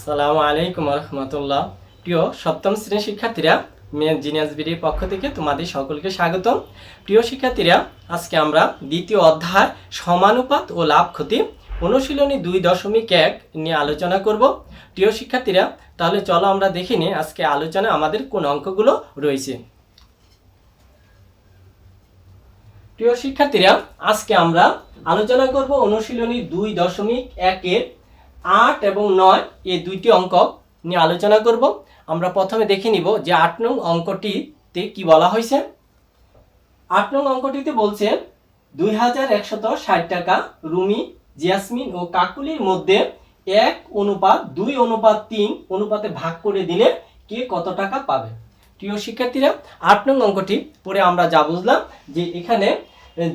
আসসালামু আলাইকুম রহমতুল্লাহ। প্রিয় সপ্তম শ্রেণীর শিক্ষার্থীরা, মেন জিনিয়াস বিডির পক্ষ থেকে তোমাদের সকলকে স্বাগতম। প্রিয় শিক্ষার্থীরা, আজকে আমরা দ্বিতীয় অধ্যায় সমানুপাত ও লাভ ক্ষতি অনুশীলনী 2.1 নিয়ে আলোচনা করব। প্রিয় শিক্ষার্থীরা, তাহলে চলো আমরা দেখে নিই আজকে আলোচনা আমাদের কোন অঙ্কগুলো রয়েছে। প্রিয় শিক্ষার্থীরা, আজকে আমরা আলোচনা করব অনুশীলনী 2.1 এর 8 এবং 9 এই দুইটি অঙ্ক নিয়ে আলোচনা করব। আমরা প্রথমে দেখে নিব যে 8 নং অঙ্কটিতে কি বলা হয়েছে। 8 নং অঙ্কটিতে বলছে 2160 টাকা রুমি, জেসমিন ও কাকুলির মধ্যে 1:2:3 অনুপাতে ভাগ করে দিলে কে কত টাকা পাবে। প্রিয় শিক্ষার্থীরা, 8 নং অঙ্কটি পড়ে আমরা যা বুঝলাম যে এখানে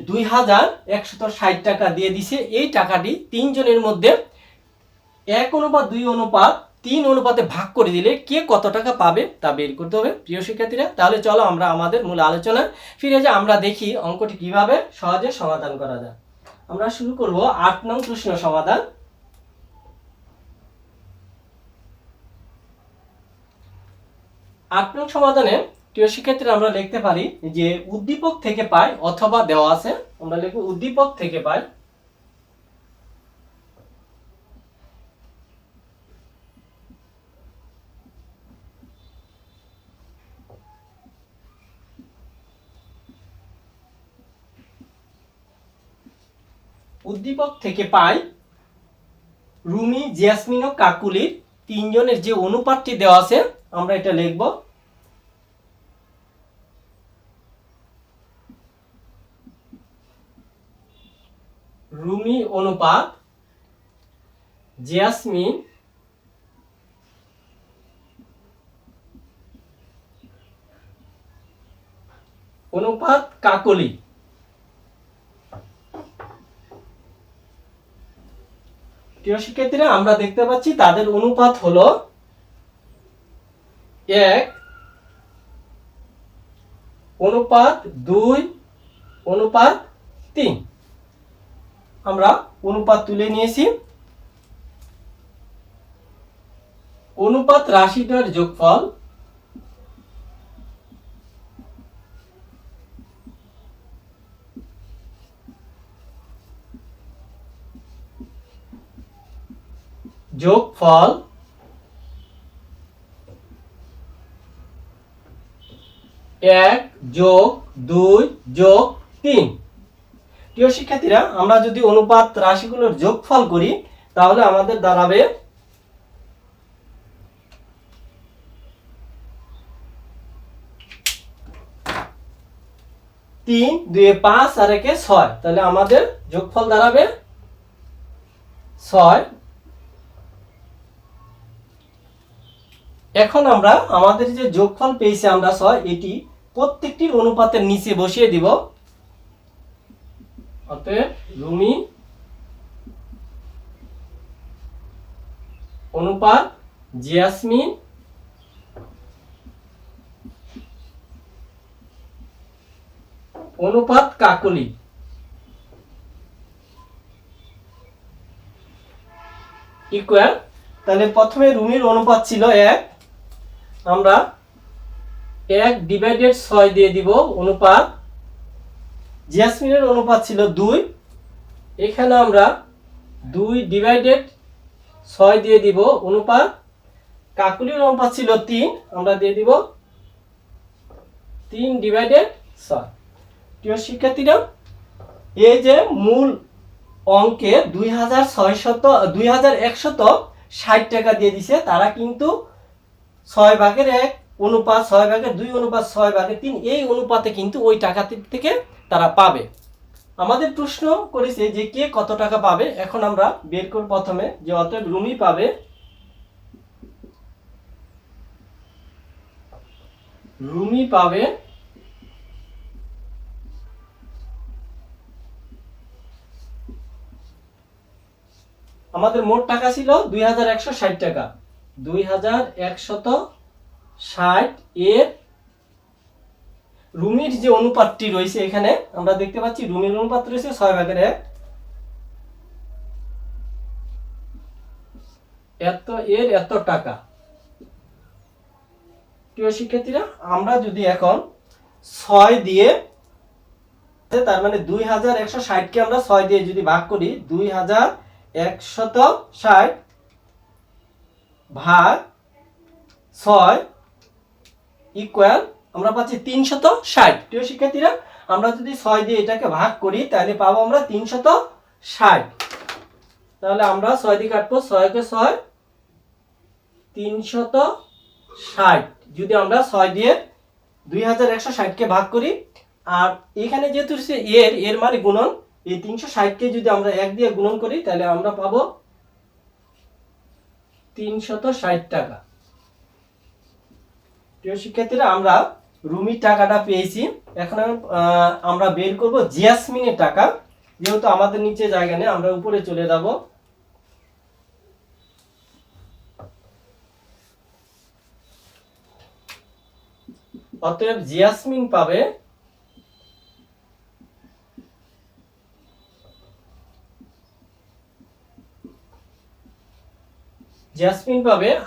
2160 টাকা দিয়ে দিছে। এই টাকাটি তিনজনের মধ্যে 1:2:3 অনুপাতে ভাগ করে দিলে কে কত টাকা পাবে তা বের করতে হবে। প্রিয় শিক্ষার্থীরা, তাহলে চলো আমরা আমাদের মূল আলোচনা ফিরে যাই। আমরা দেখি অঙ্কটি কিভাবে সহজে সমাধান করা যায়। আমরা শুরু করব 8 নং প্রশ্ন সমাধান। 8 নং সমাধানে প্রিয় শিক্ষার্থীরা আমরা লিখতে পারি যে উদ্দীপক থেকে পাই অথবা দেওয়া আছে। আমরা লিখব উদ্দীপক থেকে পাই। উদ্দীপক থেকে পাই রুমি, জেসমিন ও কাকুলির তিনজনের যে অনুপাতটি দেওয়া আছে আমরা এটা লিখব। রুমি অনুপাত জেসমিন অনুপাত কাকলি। প্রিয় শিক্ষার্থীরা, আমরা দেখতে পাচ্ছি তাদের অনুপাত হলো 1:2:3। আমরা অনুপাত তুলে নিয়েছি। অনুপাত রাশিটার যোগফল যোগফল 1+2+3। প্রিয় শিক্ষার্থীরা, আমরা যদি অনুপাত রাশিগুলোর যোগফল করি তাহলে আমাদের দাঁড়াবে 3, 2 5 আর 1 6। তাহলে আমাদের যোগফল দাঁড়াবে 6। এখন আমরা আমাদের যে যোগফল পেয়েছি আমরা 6, এটি প্রত্যেকটির অনুপাতের নিচে বসিয়ে দিব। অতএব রুমি অনুপাত জেসমিন অনুপাত কাকলি ইকুয়াল। তাহলে প্রথমে রুমির অনুপাত ছিল 1, আমরা 1/6 দিয়ে দিব অনুপাত। জেসমিনের অনুপাত ছিল 2, এখানে আমরা 2/6 দিয়ে দিব অনুপাত। কাকুলির অনুপাত ছিল 3, আমরা দিয়ে দিব 3/6। প্রিয় শিক্ষার্থীরা, এই যে মূল অঙ্কে 2160 টাকা দিয়ে দিছে, তারা কিন্তু 6/1 অনুপাত 6/2 অনুপাত 6/3 এই অনুপাতে কিন্তু ওই টাকা থেকে তারা পাবে। আমাদের প্রশ্ন করেছে যে কে কত টাকা পাবে। এখন আমরা বের করব প্রথমে যে অতএব রুমি পাবে আমাদের মোট টাকা ছিল 2160 টাকা। 2160 এর রুমির যে অনুপাতটি রয়েছে এখানে আমরা দেখতে পাচ্ছি রুমির অনুপাত রয়েছে 6/1। এত টাকা। প্রিয় শিক্ষার্থীরা, আমরা যদি এখন 6 দিয়ে, তার মানে 2160 কে আমরা 6 দিয়ে যদি ভাগ করি, 2160 ভাগ 6 ইকুয়াল আমরা পাচ্ছি 360। প্রিয় শিক্ষার্থীরা, আমরা যদি 6 দিয়ে এটাকে ভাগ করি তাহলে পাবো আমরা 360। তাহলে আমরা 6 দিয়ে কাটবো, 6 কে 6 360। যদি আমরা 6 দিয়ে 2160 কে ভাগ করি, আর এখানে যেহেতু এর মানে গুণন, এই 360 কে যদি আমরা 1 দিয়ে গুণন করি তাহলে আমরা পাবো 360 টাকা। প্রিয় শিক্ষার্থীরা, আমরা রুমির টাকাটা পেয়েছি। এখন আমরা বের করব জিয়াসমিনের টাকা। যেহেতু আমাদের নিচে জায়গা নেই, আমরা উপরে চলে যাব। অতএব জিয়াসমিন পাবে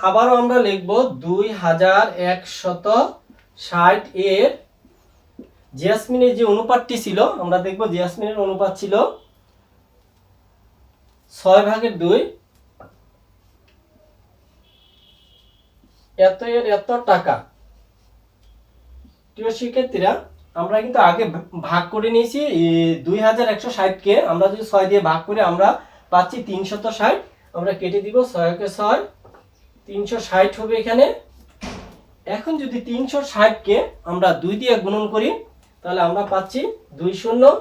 আবারও আমরা লিখব 2160 এর জিয়াসমিনের যে অনুপাতটি ছিল, আমরা দেখব জিয়াসমিনের অনুপাত ছিল 6/2। এত টাকা। প্রিয় শিক্ষার্থীরা, আমরা কিন্তু আগে ভাগ করে নিয়েছি 2160 কে আমরা যদি 6 দিয়ে ভাগ করি আমরা পাচ্ছি 360। আমরা কেটে দিব, 6 কে 6 360 হবে এখানে। এখন যদি 360 কে আমরা 2 দিয়ে গুণন করি তাহলে আমরা পাচ্ছি 200।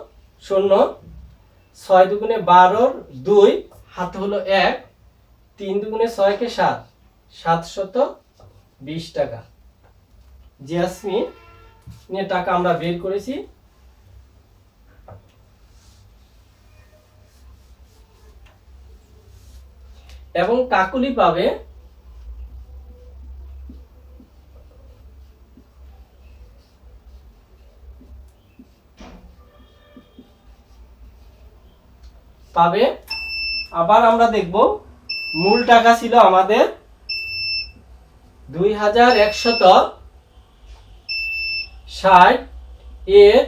6 দুগুণে 12, 2 হাতে হলো 1, 3 দুগুণে 6 কে 7, 720 টাকা। জিয়াসমিনের টাকা আমরা বের করেছি। এবং কাকুলি পাবে আবার আমরা দেখব মূল টাকা ছিল আমাদের 2160 এর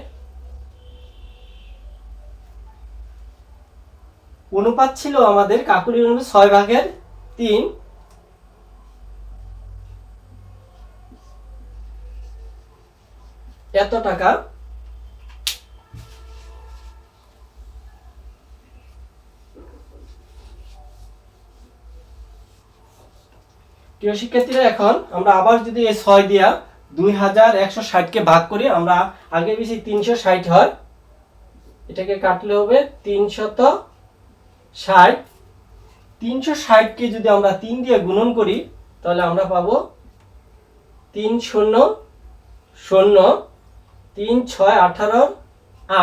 অনুপাত ছিল আমাদের কাকুলির অনুপাত 6/3। এত টাকা। প্রিয় শিক্ষার্থীরা, এখন আমরা আবার যদি এই 6 দিয়া 2160 কে ভাগ করি, আমরা আগে বেশি 360 হয়, এটাকে কাটলে হবে 360। 360 কে যদি আমরা 3 দিয়ে গুণন করি তাহলে আমরা পাবো 300। 3 6 18,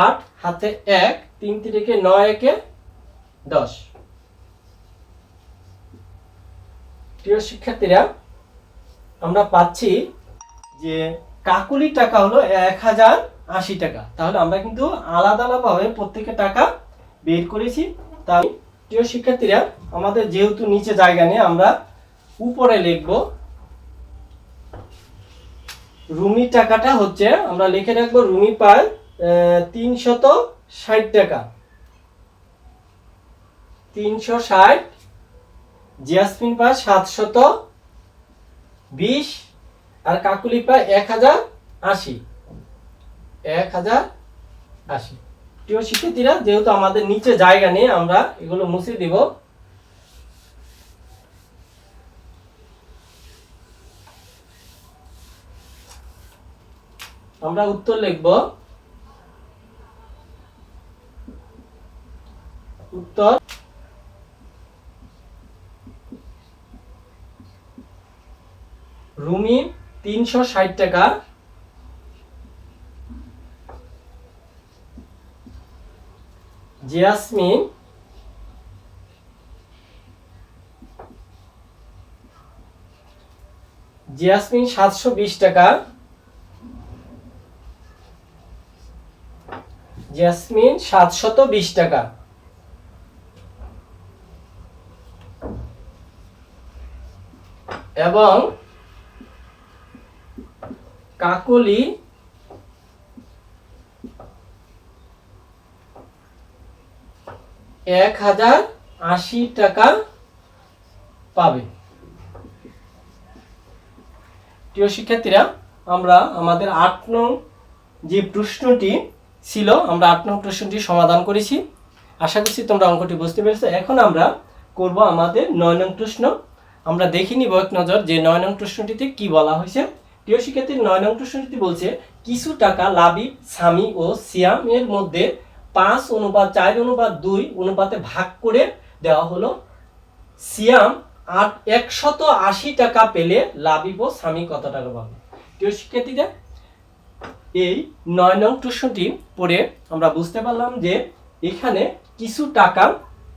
8 হাতে 1, 3 3 9 1 10। প্রিয় শিক্ষার্থীরা, আমরা পাচ্ছি যে কাকুলির টাকা হলো 1080 টাকা। তাহলে আমরা কিন্তু আলাদা আলাদাভাবে প্রত্যেকের টাকা বের করেছি। তাই প্রিয় শিক্ষার্থীরা, আমাদের যেহেতু নিচে জায়গা নেই, আমরা উপরে লিখব রুমির টাকাটা হচ্ছে, আমরা লিখে রাখবো রুমি পায় 360 টাকা। 360। জিয়াসমিন পায় 720 আর কাকুলি পায় 1080। 1080। প্রিয় শিক্ষার্থীরা, যেহেতু আমাদের নিচে জায়গা নেই, আমরা এগুলো মুছে দিব। আমরা উত্তর লিখব। উত্তর রুমি 360 টাকা, জিয়াসমিন 720 টাকা। জিয়াসমিন 720 টাকা। এবং কাকলি 1080 টাকা পাবে। প্রিয় শিক্ষার্থীরা, আমরা আমাদের 8 নং যে প্রশ্নটি ছিল, আমরা 8 নং প্রশ্নটি সমাধান করেছি। আশা করছি তোমরা অঙ্কটি বুঝতে পেরেছো। এখন আমরা করব আমাদের 9 নং প্রশ্ন। আমরা দেখে নিব এক নজর যে 9 নং প্রশ্নটিতে কি বলা হয়েছে। প্রিয় শিক্ষার্থী, 9 নং প্রশ্নটিতে বলছে কিছু টাকা লাবিব, সামি ও সিয়াম এর মধ্যে 5:4:2 অনুপাতে ভাগ করে দেওয়া হলো। সিয়াম 180 টাকা পেলে লাবিব ও সামি কত টাকা পাবে? প্রিয় শিক্ষার্থীরা, এই 9 নং প্রশ্নটি পড়ে আমরা বুঝতে পারলাম যে এখানে কিছু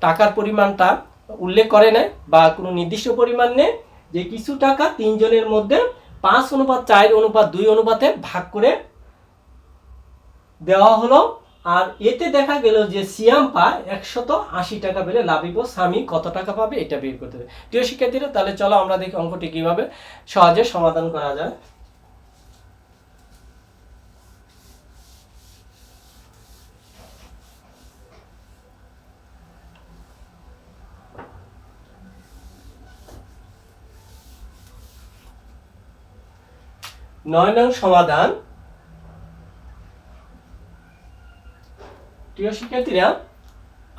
টাকার পরিমাণটা উল্লেখ করে নাই বা কোনো নির্দিষ্ট পরিমাণ নেই, যে কিছু টাকা তিনজনের মধ্যে 5:4:2 অনুপাতে ভাগ করে দেওয়া হলো। আর এতে দেখা গেল যে সিয়াম পায় 180 টাকা পেলে লাবিব ও সামি কত টাকা পাবে এটা বের করতে হবে। প্রিয় শিক্ষার্থীরা, তাহলে চলো আমরা দেখি অঙ্কটি কিভাবে সহজে সমাধান করা যায়। নয় নং সমাধান। প্রিয় শিক্ষার্থীরা,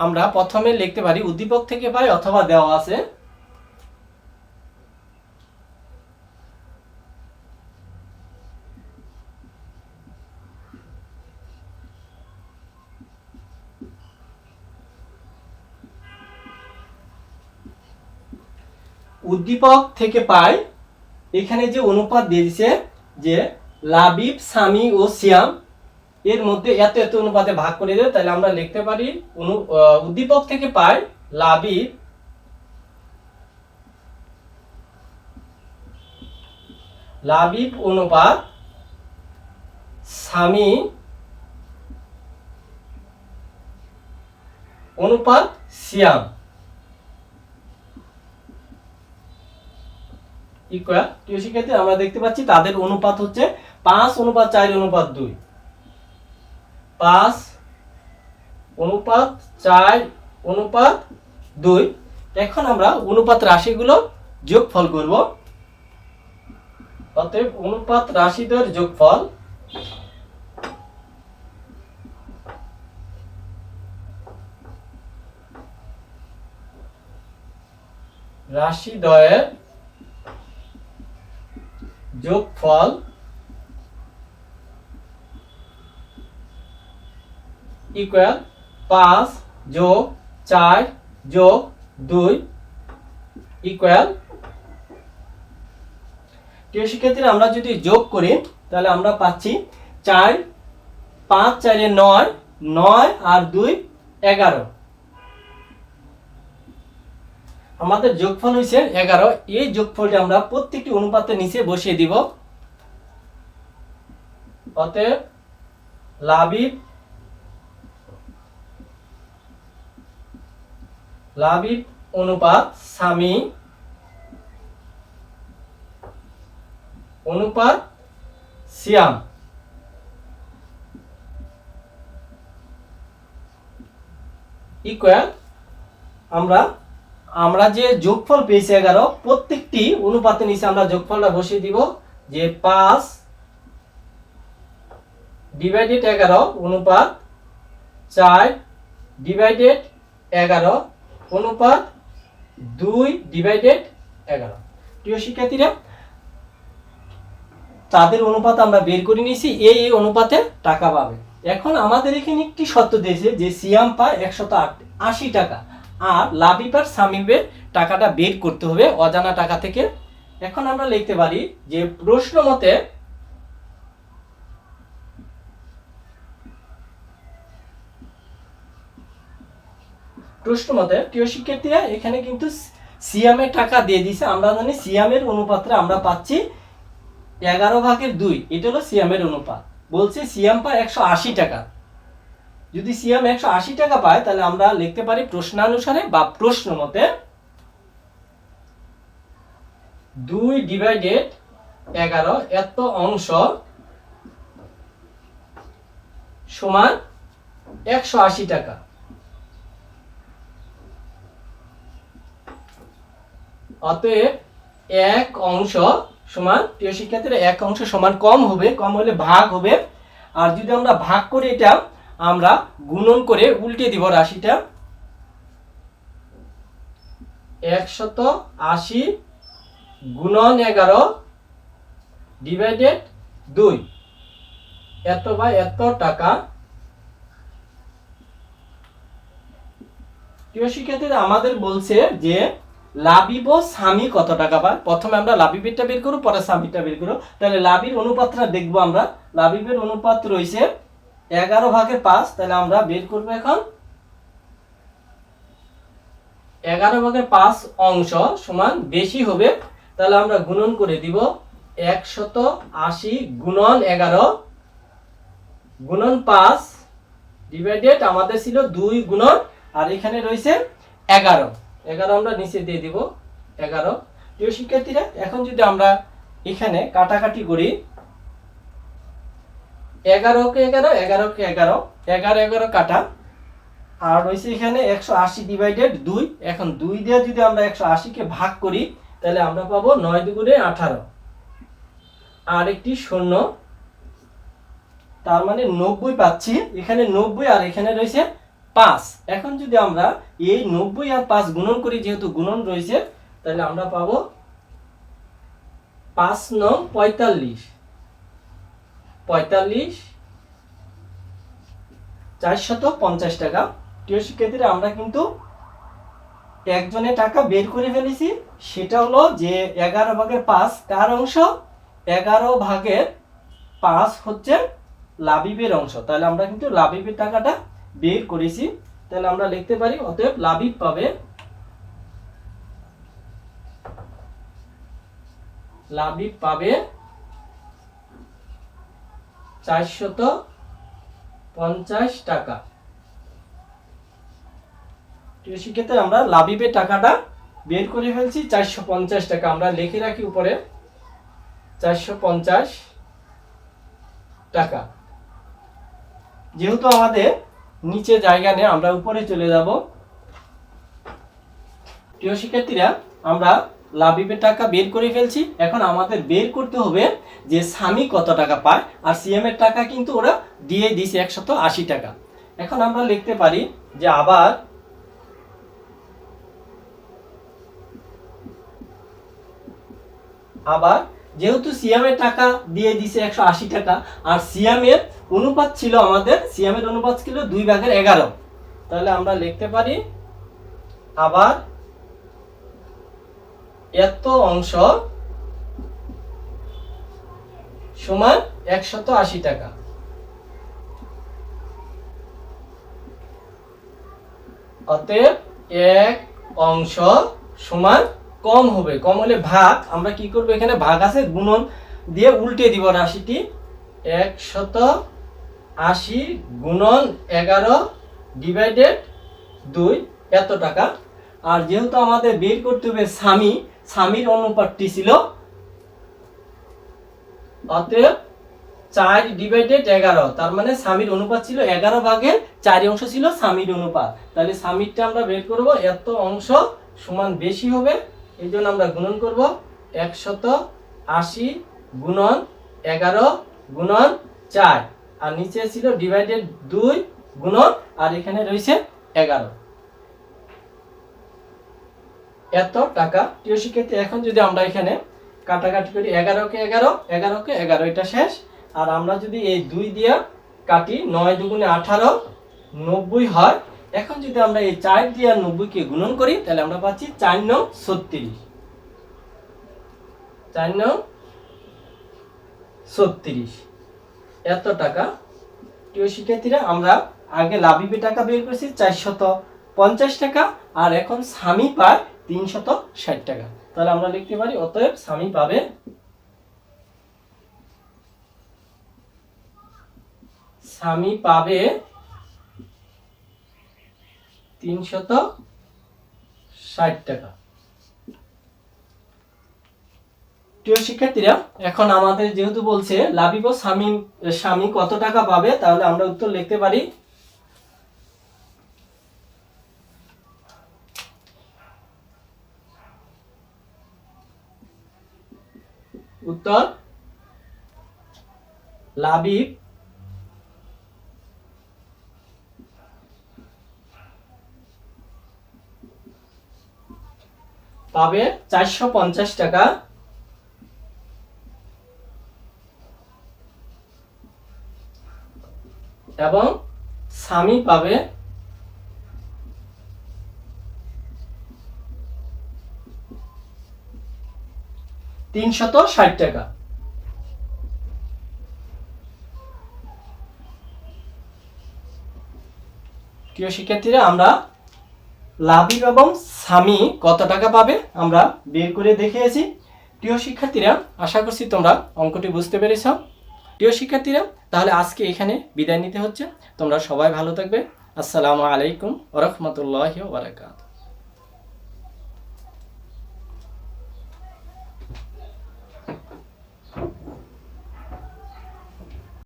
আমরা প্রথমে লিখতে পারি উদ্দীপক থেকে পাই অথবা দেওয়া আছে। উদ্দীপক থেকে পাই, এখানে যে অনুপাত দিয়ে দিছে যে লাবিব, সামি ও সিয়াম এর মধ্যে এত এত অনুপাতে ভাগ করে দেয়, তাহলে আমরা লিখতে পারি উদ্দীপক থেকে পাই লাবিব অনুপাত সামি অনুপাত সিয়াম ইকুয়াল। প্রিয় শিক্ষার্থী, আমরা দেখতে পাচ্ছি তাদের অনুপাত হচ্ছে 5:4:2। 5:4:2। এখন আমরা অনুপাত রাশিগুলো যোগফল করব। অতএব অনুপাত রাশিদ্বয়ের যোগফল রাশিদ্বয়ের যোগফল ইকুয়াল 5+4+2 ইকুয়াল। প্রিয় শিক্ষার্থীরা, আমরা যদি যোগ করি তাহলে আমরা পাচ্ছি 4, 5 4 9, 9 আর 2 11। আমাদের যোগফল হয়েছে 11। এই যোগফলটি আমরা প্রত্যেকটি অনুপাতের নিচে বসিয়ে দিব। অতএব লাবিব অনুপাত সামি অনুপাত সিয়াম ইকুয়াল। আমরা যে যোগফল পেয়েছি 11, প্রত্যেকটি অনুপাতের নিচে আমরা যোগফলটা বসিয়ে দিব যে 5/11 অনুপাত 4/11 অনুপাত 2/11। প্রিয় শিক্ষার্থীরা, তাদের অনুপাত আমরা বের করে নিয়েছি, এই অনুপাতে টাকা পাবে। এখন আমাদের এখানে একটি শর্ত দিয়েছে যে সিয়াম পায় 180 টাকা, আর লাবিব আর সামিবের টাকাটা বের করতে হবে অজানা টাকা থেকে। এখন আমরা লিখতে পারি যে প্রশ্ন মতে প্রিয় শিক্ষার্থীরা, এখানে কিন্তু সিয়ামের টাকা দিয়ে দিছে। আমরা জানি সিয়ামের অনুপাতটা আমরা পাচ্ছি 11/2। এটা হলো সিয়ামের অনুপাত। বলছে সিয়াম পায় 180 টাকা। যদি সিয়াম 180 টাকা পায় তাহলে আমরা লিখতে পারি প্রশ্নানুসারে বা প্রশ্ন মতে 2/11 এত অংশ সমান 180 টাকা। অতএব এক অংশ সমান, প্রিয় শিক্ষার্থীরা, এক অংশ সমান কম হবে, কম হলে ভাগ হবে। আর যদি আমরা ভাগ করি এটা আমরা গুণন করে উল্টে দিব রাশিটা। 180 গুণন 11 ডিভাইডেড 2, এত বা এত টাকা। প্রিয় শিক্ষার্থীরা, আমাদের বলছে যে লাবিব সামি কত টাকা পায়। প্রথমে আমরা লাবিবেরটা বের করব, পরে সামিটা বের করব। তাহলে লাবির অনুপাতটা দেখবো আমরা। লাবিবের অনুপাত রয়েছে 11/5। তাহলে আমরা বের করব এখন 11/5 অংশ সমান বেশি হবে। তাহলে আমরা গুণন করে দিব 180 গুণন 11 গুণন 5 ডিভাইডেড, আমাদের ছিল 2 গুণন, আর এখানে রয়েছে 11 আমরা নিচে দিয়ে দিব 11। প্রিয় শিক্ষার্থীরা, এখন যদি আমরা এখানে কাটাকাটি করি, 11 কে 11, 11 কে 11, 11 কাটা, আর রয়েছে এখানে 180 ডিভাইডেড 2। এখন 2 দিয়ে যদি আমরা 180 কে ভাগ করি তাহলে আমরা পাবো 9 দুগুণে 18, আর একটি শূন্য, তার মানে 90 পাচ্ছি। এখানে 90 আর এখানে রয়েছে 5। এখন যদি আমরা এই 90 আর 5 গুণন করি, যেহেতু গুণন রয়েছে, তাহলে আমরা পাবো 5 9 45, 450 টাকা। প্রিয় শিক্ষার্থীরা, আমরা কিন্তু একজনে টাকা বের করে ফেলেছি। সেটা হলো যে 11/5 কার অংশ? 11/5 হচ্ছে লাবিবের অংশ। তাহলে আমরা কিন্তু লাবিবের টাকাটা বের করেছি। তাহলে আমরা লিখতে পারি, অতএব লাবিব পাবে 450 টাকা। প্রিয় শিক্ষার্থী, আমরা লাবিবের টাকাটা বের করে ফেলছি 450 টাকা। আমরা লিখে রাখি উপরে 450 টাকা। যেহেতু আমাদের নিচে জায়গা নেই, আমরা উপরে চলে যাব। প্রিয় শিক্ষার্থীরা, আমরা লাবিবের টাকা বের করে ফেলছি। এখন আমাদের বের করতে হবে যে সামি কত টাকা পায়। আর সিএম এর টাকা কিন্তু ওরা দিয়ে দিয়েছে 180 টাকা। এখন আমরা লিখতে পারি যে আবার যেহেতু সিএম এর টাকা দিয়ে দিছে 180 টাকা, আর সিএম এর অনুপাত ছিল, আমাদের সিএম এর অনুপাত ছিল 2/11। তাহলে আমরা লিখতে পারি আবার এত অংশ সমান 180 টাকা। অতএব এক অংশ সমান কম হবে, কম হলে ভাগ। আমরা কি করব, এখানে ভাগ আছে, গুণন দিয়ে উল্টে দিব রাশিটি। 180 গুণন 11 ডিভাইডেড 2, এত টাকা। আর যেহেতু আমাদের বের করতে হবে স্বামীর অনুপাতটি ছিল, অতএব 4/11, তার মানে স্বামীর অনুপাত ছিল 11/4 অংশ ছিল স্বামীর অনুপাত। তাহলে স্বামীরটা আমরা বের করব, এত অংশ সমান বেশি হবে, এই জন্য আমরা গুণন করব 180 গুণন 11 গুণন 4, আর নিচে ছিল ডিভাইডেড 2 গুণন, আর এখানে রয়েছে 11, এত টাকা। প্রিয় শিক্ষার্থী, এখন যদি আমরা এখানে কাটাকাটি করি, 11 কে 11, এটা শেষ। আর আমরা যদি এই 2 দিয়ে কাটি, 9 দুগুণে 18, 90 হয়। এখন যদি আমরা এই 4 দিয়ে 90 কে গুণন করি তাহলে আমরা পাচ্ছি 4 9 36, 4 9 36, এত টাকা। প্রিয় শিক্ষার্থীরা, আমরা আগে লাবিবের টাকা বের করেছি 450 টাকা, আর এখন স্বামী পায় 360 টাকা। তাহলে আমরা লিখতে পারি, অতএব স্বামী পাবে 360 টাকা। প্রিয় শিক্ষার্থীরা, এখন আমাদের যেহেতু বলছে লাবিব স্বামী স্বামী কত টাকা পাবে, তাহলে আমরা উত্তর লিখতে পারি। উত্তর লাবিব পাবে 450 টাকা এবং স্বামী পাবে 360 টাকা। প্রিয় শিক্ষার্থীরা, আমরা লাবিব এবং স্বামী কত টাকা পাবে আমরা বের করে দেখিয়েছি। প্রিয় শিক্ষার্থীরা, আশা করছি তোমরা অঙ্কটি বুঝতে পেরেছ। প্রিয় শিক্ষার্থীরা, তাহলে আজকে এখানে বিদায় নিতে হচ্ছে। তোমরা সবাই ভালো থাকবে। আসসালামু আলাইকুম ওয়া রাহমাতুল্লাহি ওয়া বারাকাতুহু।